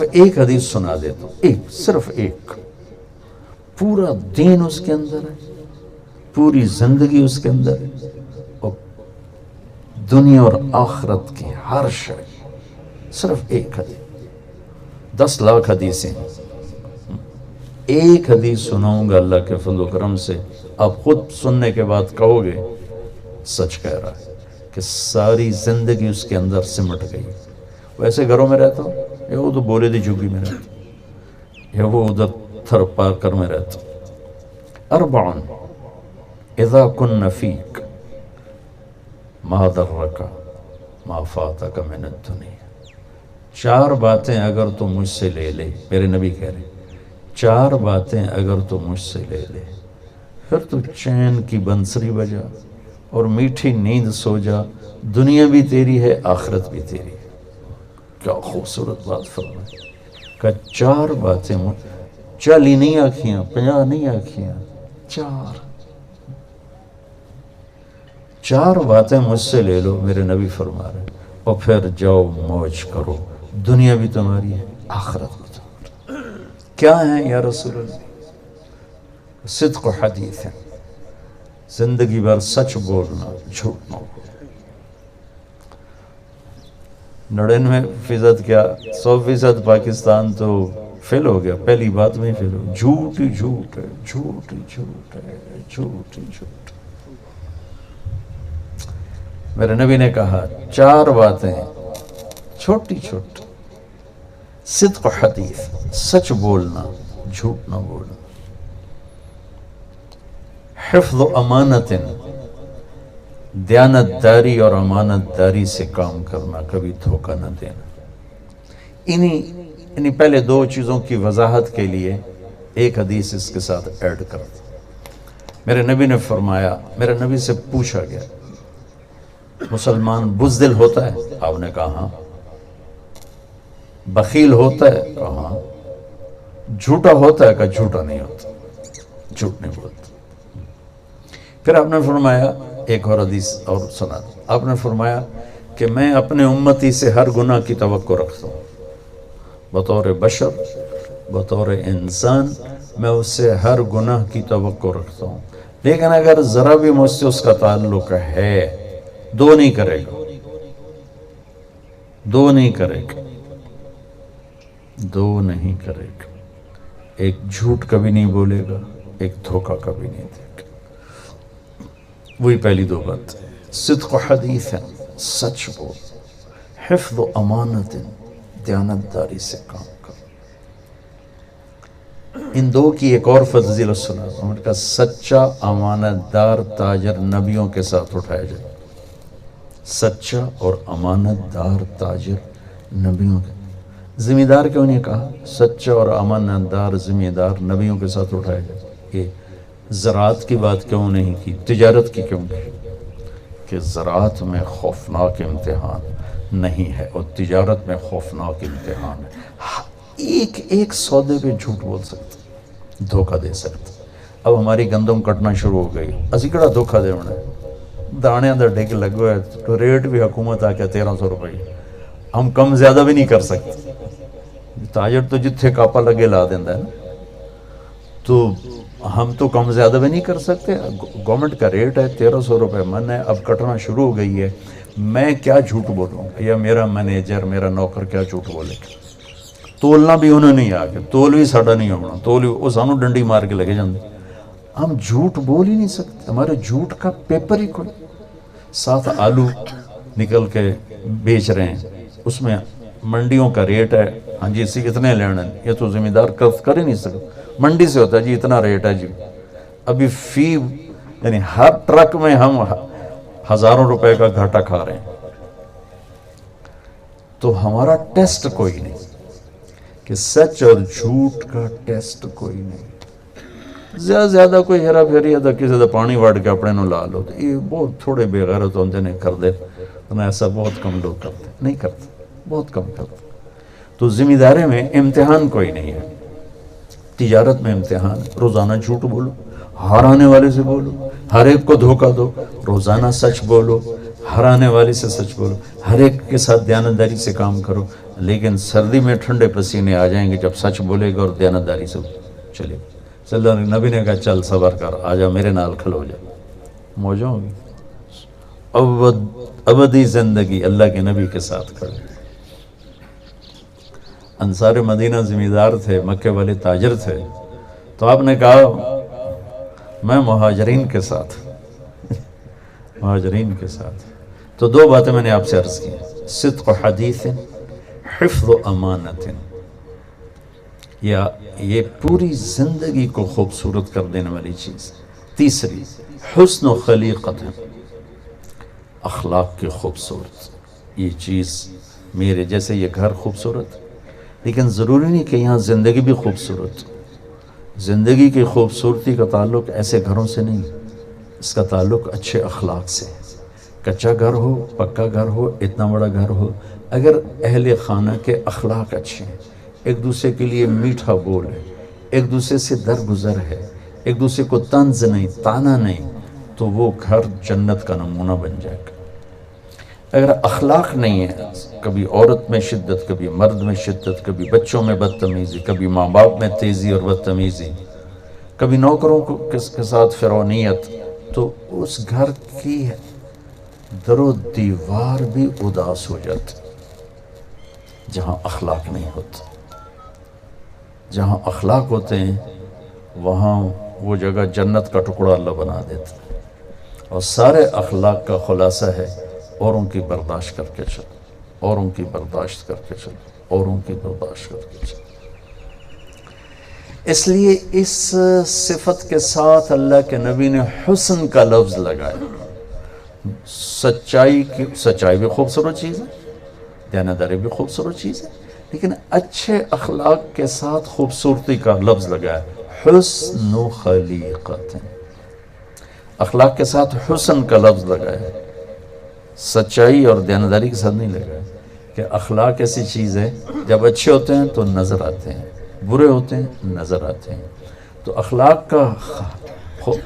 تو ایک حدیث سنا دیتا ہوں، ایک، صرف ایک، پورا دین اس کے اندر ہے، پوری زندگی اس کے اندر ہے، اور دنیا اور آخرت کی ہر شے، صرف ایک حدیث، 10 لاکھ حدیثیں، ایک حدیث سناؤں گا اللہ کے فضل و کرم سے، آپ خود سننے کے بعد کہو گے سچ کہہ رہا ہے، کہ ساری زندگی اس کے اندر سمٹ گئی۔ ویسے گھروں میں رہتا ہوں، یا وہ تو بولے دی جھگی میں رہتا ہوں، یا وہ ادھر تھر پار کر میں رہتا ہوں۔ اربع اذا کن فیک ما ضرک ما فاتک من الدنیا، 4 باتیں اگر تو مجھ سے لے لے، میرے نبی کہہ رہے، 4 باتیں اگر تو مجھ سے لے لے، پھر تو چین کی بنسری بجا اور میٹھی نیند سو جا، دنیا بھی تیری ہے، آخرت بھی تیری ہے۔ کیا خوبصورت بات فرمائی کہ 4 باتیں، 40 نہیں آکھیاں، 50 نہیں آکھیاں، 4 باتیں مجھ سے لے لو، میرے نبی فرما رہے، اور پھر جاؤ موج کرو، دنیا بھی تمہاری ہے، آخرت بھی تمہاری۔ کیا ہیں یا رسول اللہ؟ صدق و حدیث ہے، زندگی بھر سچ بولنا، جھوٹ نہ بولنا۔ 99% کیا 100% پاکستان تو فیل ہو گیا، پہلی بات میں فیل ہو گیا، جھوٹ ہی جھوٹ ہے، جھوٹ ہی جھوٹ ہے، جھوٹ ہی جھوٹ۔ میرے نبی نے کہا 4 باتیں چھوٹی چھوٹی، صدق و حدیث، سچ بولنا، جھوٹ نہ بولنا، حفظ و امانت، دیانت داری اور امانت داری سے کام کرنا، کبھی دھوکہ نہ دینا۔ انہی پہلے 2 چیزوں کی وضاحت کے لیے ایک حدیث اس کے ساتھ ایڈ کر دیں۔ میرے نبی نے فرمایا، میرے نبی سے پوچھا گیا مسلمان بزدل ہوتا ہے؟ آپ نے کہا ہاں۔ بخیل ہوتا ہے؟ کہا ہاں۔ جھوٹا ہوتا ہے؟ کہا جھوٹا نہیں ہوتا، جھوٹ نہیں بولتا۔ پھر آپ نے فرمایا ایک اور حدیث اور سنا، آپ نے فرمایا کہ میں اپنے امتی سے ہر گناہ کی توقع رکھتا ہوں، بطور بشر، بطور انسان میں اس سے ہر گناہ کی توقع رکھتا ہوں، لیکن اگر ذرا بھی مجھ سے اس کا تعلق ہے، 2 نہیں کرے گا، 2 نہیں کرے گا، 2 نہیں کرے گا، ایک جھوٹ کبھی نہیں بولے گا، ایک دھوکہ کبھی نہیں دے گا۔ وہی پہلی 2 بات، صدق و حدیث ہے، سچ بول، حفظ و امانت، دیانت داری سے کام کر۔ ان 2 کی ایک اور فضیلت سنا، انہوں نے کہا سچا امانت دار تاجر نبیوں کے ساتھ اٹھایا جائے، سچا اور امانت دار تاجر نبیوں کے، ذمہ دار کیوں نہیں کہا؟ سچا اور امانت دار ذمہ دار نبیوں کے ساتھ اٹھایا جائے۔ یہ زراعت کی بات کیوں نہیں کی، تجارت کی کیوں کی؟ کہ زراعت میں خوفناک امتحان نہیں ہے اور تجارت میں خوفناک امتحان ہے۔ ایک سودے پہ جھوٹ بول سکتے، دھوکہ دے سکتے۔ اب ہماری گندم کٹنا شروع ہو گئی، اسی کڑا دھوکہ دے ہونا ہے، دانے دا ڈیک لگو ہے تو ریٹ بھی حکومت آ کے 1300 روپئے، ہم کم زیادہ بھی نہیں کر سکتے۔ تاجر تو جتھے کاپا لگے لا دیندہ ہے نا، تو ہم تو کم زیادہ بھی نہیں کر سکتے۔ گورنمنٹ کا ریٹ ہے 1300 روپے من ہے، اب کٹنا شروع ہو گئی ہے، میں کیا جھوٹ بولوں، یا میرا مینیجر، میرا نوکر کیا جھوٹ بولے گا؟ تولنا بھی انہوں نے آ کے، تول بھی ساڑا نہیں ہونا، تول بھی وہ سانو ڈنڈی مار کے لگے جاندے۔ ہم جھوٹ بول ہی نہیں سکتے، ہمارے جھوٹ کا پیپر ہی کوئی۔ ساتھ آلو نکل کے بیچ رہے ہیں، اس میں منڈیوں کا ریٹ ہے، ہاں جی اسی اتنے لینا ہے، یہ تو ذمہ دار کر ہی نہیں سکتا، منڈی سے ہوتا ہے جی اتنا ریٹ ہے جی، ابھی یعنی ہر ٹرک میں ہم ہزاروں روپے کا گھاٹا کھا رہے ہیں۔ تو ہمارا ٹیسٹ کوئی نہیں، کہ سچ اور جھوٹ کا ٹیسٹ کوئی نہیں۔ زیادہ کوئی ہیرا پھیری ہے تو کسی دا پانی وڑ کے اپنے نو لا لو، یہ بہت تھوڑے بے غیرت ہوتے ہیں کر دے، ایسا بہت کم لوگ کرتے، نہیں کرتے، بہت کم کرتے۔ تو ذمہ داری میں امتحان کوئی نہیں ہے، تجارت میں امتحان، روزانہ جھوٹ بولو، ہرانے والے سے بولو، ہر ایک کو دھوکہ دو، روزانہ سچ بولو، ہرانے والے سے سچ بولو، ہر ایک کے ساتھ دیانتداری سے کام کرو، لیکن سردی میں ٹھنڈے پسینے آ جائیں گے جب سچ بولے گا اور دیانتداری سے چلے گا. صلی اللہ علیہ نبی نے کہا چل صبر کر, آ جا میرے نال کھلو جا, موجوں ہوگی. ابدی زندگی اللہ کے نبی کے ساتھ کھڑے. انصار مدینہ زمیندار تھے, مکے والے تاجر تھے, تو آپ نے کہا میں مہاجرین کے ساتھ مہاجرین کے ساتھ. تو دو باتیں میں نے آپ سے عرض کی, صدق و حدیث, حفظ و امانت, یا یہ پوری زندگی کو خوبصورت کر دینے والی چیز. تیسری حسن و خلیقت, اخلاق کی خوبصورت. یہ چیز میرے جیسے یہ گھر خوبصورت, لیکن ضروری نہیں کہ یہاں زندگی بھی خوبصورت. زندگی کی خوبصورتی کا تعلق ایسے گھروں سے نہیں, اس کا تعلق اچھے اخلاق سے. کچا گھر ہو, پکا گھر ہو, اتنا بڑا گھر ہو, اگر اہل خانہ کے اخلاق اچھے ہیں, ایک دوسرے کے لیے میٹھا بول ہے, ایک دوسرے سے درگزر ہے, ایک دوسرے کو طنز نہیں, تانا نہیں, تو وہ گھر جنت کا نمونہ بن جائے گا. اگر اخلاق نہیں ہے, کبھی عورت میں شدت, کبھی مرد میں شدت, کبھی بچوں میں بدتمیزی, کبھی ماں باپ میں تیزی اور بدتمیزی, کبھی نوکروں کے ساتھ فرعونیت, تو اس گھر کی در و دیوار بھی اداس ہو جاتی. جہاں اخلاق نہیں ہوتے, جہاں اخلاق ہوتے ہیں وہاں وہ جگہ جنت کا ٹکڑا اللہ بنا دیتا. اور سارے اخلاق کا خلاصہ ہے اوروں کی برداشت کر کے چلو, اوروں کی برداشت کر کے چلو, اوروں کی برداشت کر کے چلو. اس لیے اس صفت کے ساتھ اللہ کے نبی نے حسن کا لفظ لگایا. سچائی بھی خوبصورت چیز ہے, دیانتداری بھی خوبصورت چیز ہے, لیکن اچھے اخلاق کے ساتھ خوبصورتی کا لفظ لگایا, حسن و خلیقت. اخلاق کے ساتھ حسن کا لفظ لگایا, سچائی اور دیانتداری کے ساتھ نہیں لگایا. کہ اخلاق ایسی چیز ہے جب اچھے ہوتے ہیں تو نظر آتے ہیں, برے ہوتے ہیں نظر آتے ہیں. تو اخلاق کا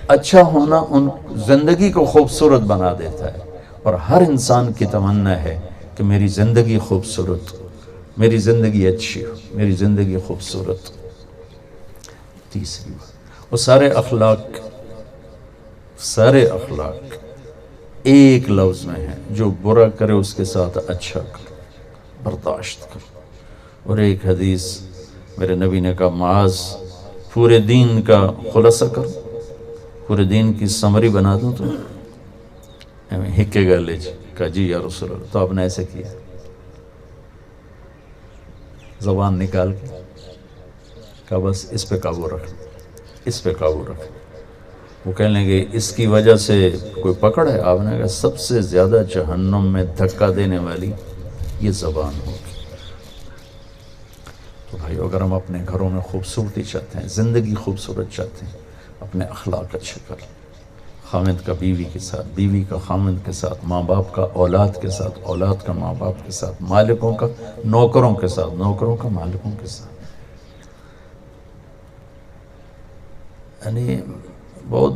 اچھا ہونا ان زندگی کو خوبصورت بنا دیتا ہے. اور ہر انسان کی تمنا ہے کہ میری زندگی خوبصورت, میری زندگی اچھی ہو, میری زندگی خوبصورت. تیسری وہ سارے اخلاق ایک لفظ میں ہیں, جو برا کرے اس کے ساتھ اچھا کرو, برداشت کرو. اور ایک حدیث میرے نبی نے کہا, معاذ پورے دین کا خلاصہ کرو, پورے دین کی سمری بنا دوں تو ہکے گا لے جی. کہا جی یا رسول اللہ. تو آپ نے ایسے کیا, زبان نکال کے کہا بس اس پہ قابو رکھ, اس پہ قابو رکھ. وہ کہنے لگے اس کی وجہ سے کوئی پکڑ ہے؟ آپ نے کہا سب سے زیادہ جہنم میں دھکا دینے والی یہ زبان ہوگی. تو بھائی اگر ہم اپنے گھروں میں خوبصورتی چاہتے ہیں, زندگی خوبصورت چاہتے ہیں, اپنے اخلاق اچھے کریں. خامد کا بیوی کے ساتھ, بیوی کا خامد کے ساتھ, ماں باپ کا اولاد کے ساتھ, اولاد کا ماں باپ کے ساتھ, مالکوں کا نوکروں کے ساتھ, نوکروں کا مالکوں کے ساتھ. یعنی بہت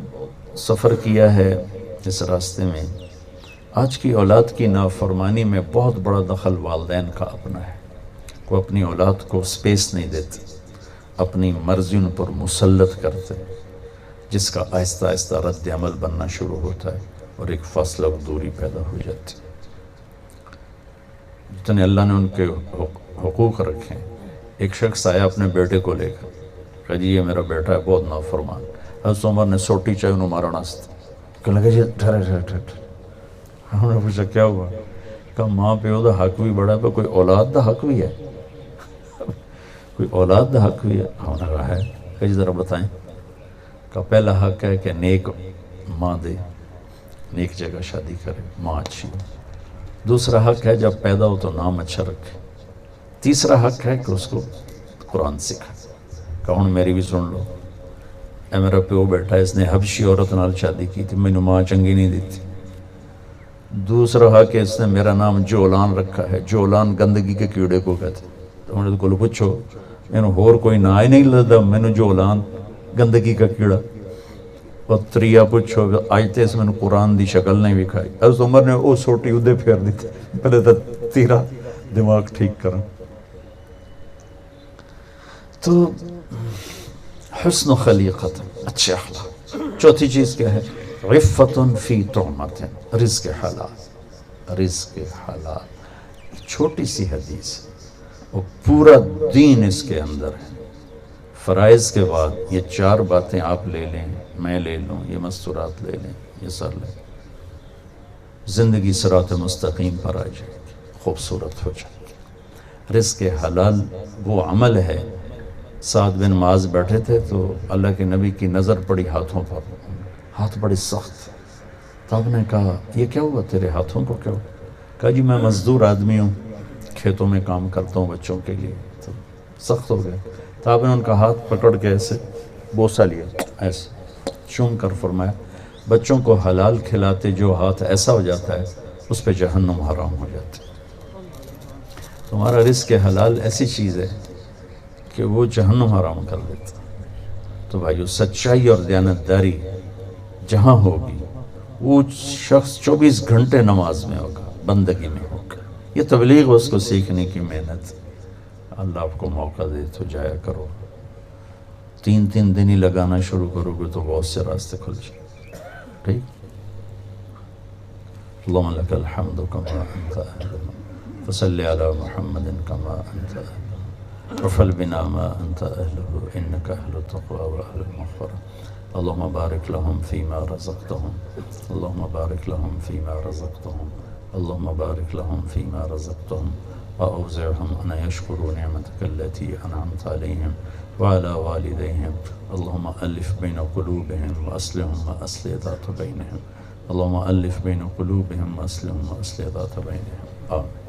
سفر کیا ہے اس راستے میں. آج کی اولاد کی نافرمانی میں بہت بڑا دخل والدین کا اپنا ہے. وہ اپنی اولاد کو سپیس نہیں دیتے, اپنی مرضی ان پر مسلط کرتے, جس کا آہستہ آہستہ رد عمل بننا شروع ہوتا ہے اور ایک فاصلہ و دوری پیدا ہو جاتی. جتنے اللہ نے ان کے حقوق رکھے ہیں. ایک شخص آیا اپنے بیٹے کو لے کر, کہا جی یہ میرا بیٹا ہے بہت نافرمان. حضرت عمر نے سوٹی چاہے انہوں مارنا ستا. کہ لگا جی ٹھہرے. ہم نے پوچھا کیا ہوا؟ کہا ماں پیو دا حق بھی بڑا ہے, کوئی اولاد دا حق بھی ہے, کوئی اولاد دا حق بھی ہے. ہم نے کہا ہے. کہ جی ذرا بتائیں. کا پہلا حق ہے کہ نیک ماں دے, نیک جگہ شادی کرے, ماں اچھی ہو. دوسرا حق ہے جب پیدا ہو تو نام اچھا رکھے. تیسرا حق ہے کہ اس کو قرآن سکھائے. کہ ہن میری بھی سن لو, اے میرا پیو بیٹھا اس نے حبشی عورت نال شادی کی تھی, مینوں ماں چنگی نہیں دیتی. دوسرا حق ہے اس نے میرا نام جولان رکھا ہے. جولان گندگی کے کیڑے کو کہتے. تو انہوں نے کو پوچھو مینوں ہور کوئی نا ہی نہیں لگتا, مینوں جولان گندگی کا کیڑا. اور تریا پوچھو اج تے اس میں قرآن دی شکل نہیں وکھائی. حضرت عمر نے وہ سوٹی ادے پھیر دی, پہلے تو تیرا دماغ ٹھیک کرا. تو حسن خلیقت، اچھے اخلاق. چوتھی چیز کیا ہے؟ عفت فی طعمت، رزق حلال. رزق حلال چھوٹی سی حدیث اور پورا دین اس کے اندر ہے. فرائض کے بعد یہ 4 باتیں آپ لے لیں، میں لے لوں، یہ مستورات لے لیں، یہ سر لیں، زندگی صراط مستقیم پر آ جائے گی، خوبصورت ہو جائے گی. رزق حلال وہ عمل ہے. سعد بن معاذ بیٹھے تھے تو اللہ کے نبی کی نظر پڑی ہاتھوں پر، ہاتھ بڑے سخت. تو آپ نے کہا یہ کیا ہوا تیرے ہاتھوں کو؟ کیا ہوا؟ کہا جی میں مزدور آدمی ہوں، کھیتوں میں کام کرتا ہوں بچوں کے لیے، تو سخت ہو گئے. تو آپ نے ان کا ہاتھ پکڑ کے ایسے بوسہ لیا، ایسے چوم کر فرمایا بچوں کو حلال کھلاتے جو ہاتھ ایسا ہو جاتا ہے اس پہ جہنم حرام ہو جاتی ہے. تمہارا رزق حلال ایسی چیز ہے کہ وہ جہنم حرام کر دیتا. تو بھائیو سچائی اور دیانتداری جہاں ہوگی وہ شخص 24 گھنٹے نماز میں ہوگا، بندگی میں ہوگا. یہ تبلیغ اس کو سیکھنے کی محنت. اللہ آپ کو موقع دے تو جایا کرو. 3 دن ہی لگانا شروع کرو گے تو بہت سے راستے کھل جائیں. ٹھیک. اللہم لک الحمد کما انت اہل، فصلی علی محمد کما انت اہل، وفل بنا ما انت اہلہ انک اہل التقوی و اہل المغفرہ. اللہم بارک لہم فیما رزقتہم، اللہم بارک لہم فیما رزقتہم، اللہم بارک لہم فیما رزقتہم، وأوزعهم أن يشكروا نعمتك التي أنعمت عليهم وعلى والديهم. اللهم ألف بين قلوبهم وأصلهم وأصلح ذات بينهم. اللهم ألف بين قلوبهم وأصلهم وأصلح ذات بينهم. آمين.